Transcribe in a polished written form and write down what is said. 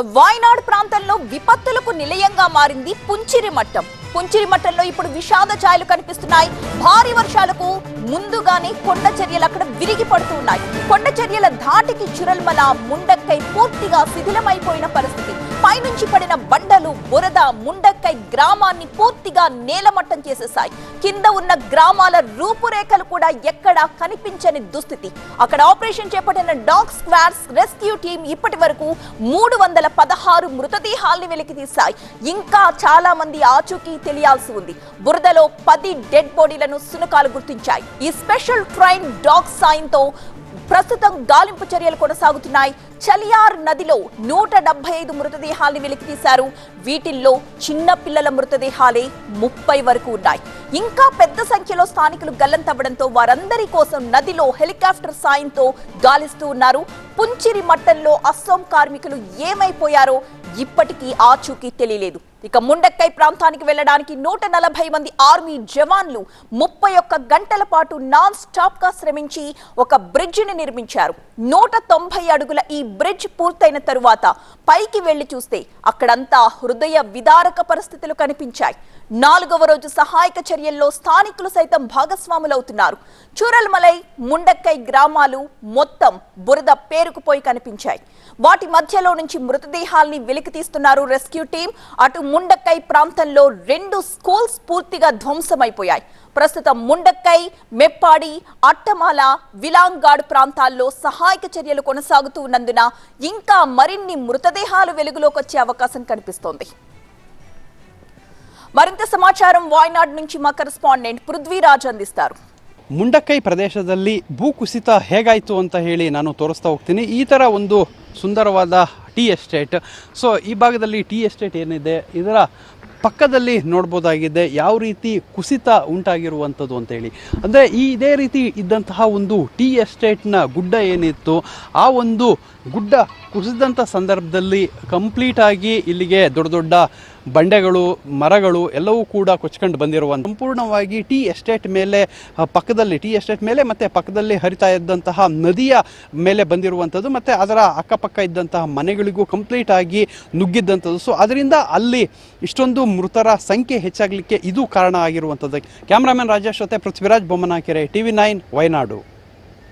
వాయనాడ్ ప్రాంతంలో విపత్తులకు నిలయంగా మారింది పుంచిరిమట్టం. పుంచిరిమట్టంలో ఇప్పుడు విషాద ఛాయలు కనిపిస్తున్నాయి. భారీ వర్షాలకు ముందుగానే కొండ చర్యలు అక్కడ విరిగి పడుతున్నాయి. కొండ చర్యల ధాటికి చురల్మల ముండక్కై పూర్తిగా శిథిలమైపోయిన పరిస్థితి. పైనుంచి పడిన బండలు బురద ముండక్కై గ్రామాన్ని పూర్తిగా నేలమట్టం చేసేశాయి. కింద ఉన్న గ్రామాల రూపురేఖలు కూడా ఎక్కడా కనిపించని దుస్థితి. అక్కడ ఆపరేషన్ చేపట్టిన డాగ్ స్క్వాడ్స్ రెస్క్యూ టీం ఇప్పటి వరకు 316 మృతదేహాల్ని వెలికి తీశాయి. ఇంకా చాలా మంది ఆచూకీ తెలియాల్సి ఉంది. బురదలో 10 డెడ్ బాడీలను సునకాలు గుర్తించాయి. ఈ స్పెషల్ ట్రైన్ డాగ్ సాయంతో ప్రస్తుతం గాలింపు చర్యలు కొనసాగుతున్నాయి. చలియార్ నదిలో 175 మృతదేహాల్ని వెలికి తీశారు. వీటిల్లో చిన్న పిల్లల మృతదేహాలే 30 వరకు ఉన్నాయి. ఇంకా పెద్ద సంఖ్యలో స్థానికులు గల్లంతవ్వడంతో వారందరి కోసం నదిలో హెలికాప్టర్ సాయంతో గాలిస్తూ ఉన్నారు. పుంచిరిమట్టంలో అస్సాం కార్మికులు ఏమైపోయారో ఇప్పటికీ ఆచూకీ తెలియలేదు. ఇక ముండక్కై ప్రాంతానికి వెళ్లడానికి 140 మంది ఆర్మీ జవాన్లు 31 గంటల పాటు నాన్ స్టాప్ గా శ్రమించి ఒక బ్రిడ్జ్ ని నిర్మించారు. 190 అడుగుల ఈ బ్రిడ్జ్ పూర్తయిన తరువాత పైకి వెళ్లి చూస్తే అక్కడంతా హృదయ విదారక పరిస్థితులు కనిపించాయి. 4వ రోజు సహాయక చర్యల్లో స్థానికులు సైతం భాగస్వాములవుతున్నారు. చూరల్మలై ముండక్కై గ్రామాలు మొత్తం బురద పేరుకుపోయి కనిపించాయి. వాటి మధ్యలో నుంచి మృతదేహాల్ని వెలికి తీస్తున్నారు రెస్క్యూ టీం. అటు ముండక్కై ప్రాంతంలో 2 స్కూల్స్ పూర్తిగా ధ్వంసమైపోయాయి. ప్రస్తుతం ముండక్కై, మెప్పాడి, అట్టమాల, విలాంగాడ్ ప్రాంతాల్లో సహాయక చర్యలు కొనసాగుతూ ఉన్నందున ఇంకా మరిన్ని మృతదేహాలు వెలుగులోకి వచ్చే అవకాశం కనిపిస్తోంది. మరింత సమాచారం వాయనాడ్ నుంచి మా కరెస్పాండెంట్ పృథ్వీరాజ్ ಅಂದಿస్తారు. ಮುಂಡಕ್ಕೈ ಪ್ರದೇಶದಲ್ಲಿ ಭೂಕುಸಿತ ಹೇಗಾಯಿತು ಅಂತ ಹೇಳಿ ನಾನು ತೋರಿಸ್ತಾ ಹೋಗ್ತೀನಿ. ಈ ಥರ ಒಂದು ಸುಂದರವಾದ ಟೀ ಎಸ್ಟೇಟ್. ಸೊ ಈ ಭಾಗದಲ್ಲಿ ಟೀ ಎಸ್ಟೇಟ್ ಏನಿದೆ ಇದರ ಪಕ್ಕದಲ್ಲಿ ನೋಡ್ಬೋದಾಗಿದೆ ಯಾವ ರೀತಿ ಕುಸಿತ ಉಂಟಾಗಿರುವಂಥದ್ದು ಅಂತೇಳಿ. ಅಂದರೆ ಇದೇ ರೀತಿ ಇದ್ದಂತಹ ಒಂದು ಟೀ ಎಸ್ಟೇಟ್ನ ಗುಡ್ಡ ಏನಿತ್ತು ಆ ಒಂದು ಗುಡ್ಡ ಕುಸಿದಂಥ ಸಂದರ್ಭದಲ್ಲಿ ಕಂಪ್ಲೀಟಾಗಿ ಇಲ್ಲಿಗೆ ದೊಡ್ಡ ದೊಡ್ಡ ಬಂಡೆಗಳು ಮರಗಳು ಎಲ್ಲವೂ ಕೂಡ ಕೊಚ್ಕೊಂಡು ಬಂದಿರುವಂಥ ಸಂಪೂರ್ಣವಾಗಿ ಟೀ ಎಸ್ಟೇಟ್ ಮೇಲೆ ಮತ್ತು ಪಕ್ಕದಲ್ಲಿ ಹರಿತಾ ಇದ್ದಂತಹ ನದಿಯ ಮೇಲೆ ಬಂದಿರುವಂಥದ್ದು ಮತ್ತು ಅದರ ಅಕ್ಕಪಕ್ಕ ಇದ್ದಂತಹ ಮನೆಗಳಿಗೂ ಕಂಪ್ಲೀಟಾಗಿ ನುಗ್ಗಿದ್ದಂಥದ್ದು. ಸೊ ಅದರಿಂದ ಅಲ್ಲಿ ಇಷ್ಟೊಂದು ಮೃತರ ಸಂಖ್ಯೆ ಹೆಚ್ಚಾಗಲಿಕ್ಕೆ ಇದು ಕಾರಣ ಆಗಿರುವಂಥದ್ದು. ಕ್ಯಾಮ್ರಾಮನ್ ರಾಜೇಶ್ ಜೊತೆ ಪೃಥ್ವಿರಾಜ್ ಬೊಮ್ಮನಕೆರೆ, TV9 ವಯನಾಡು.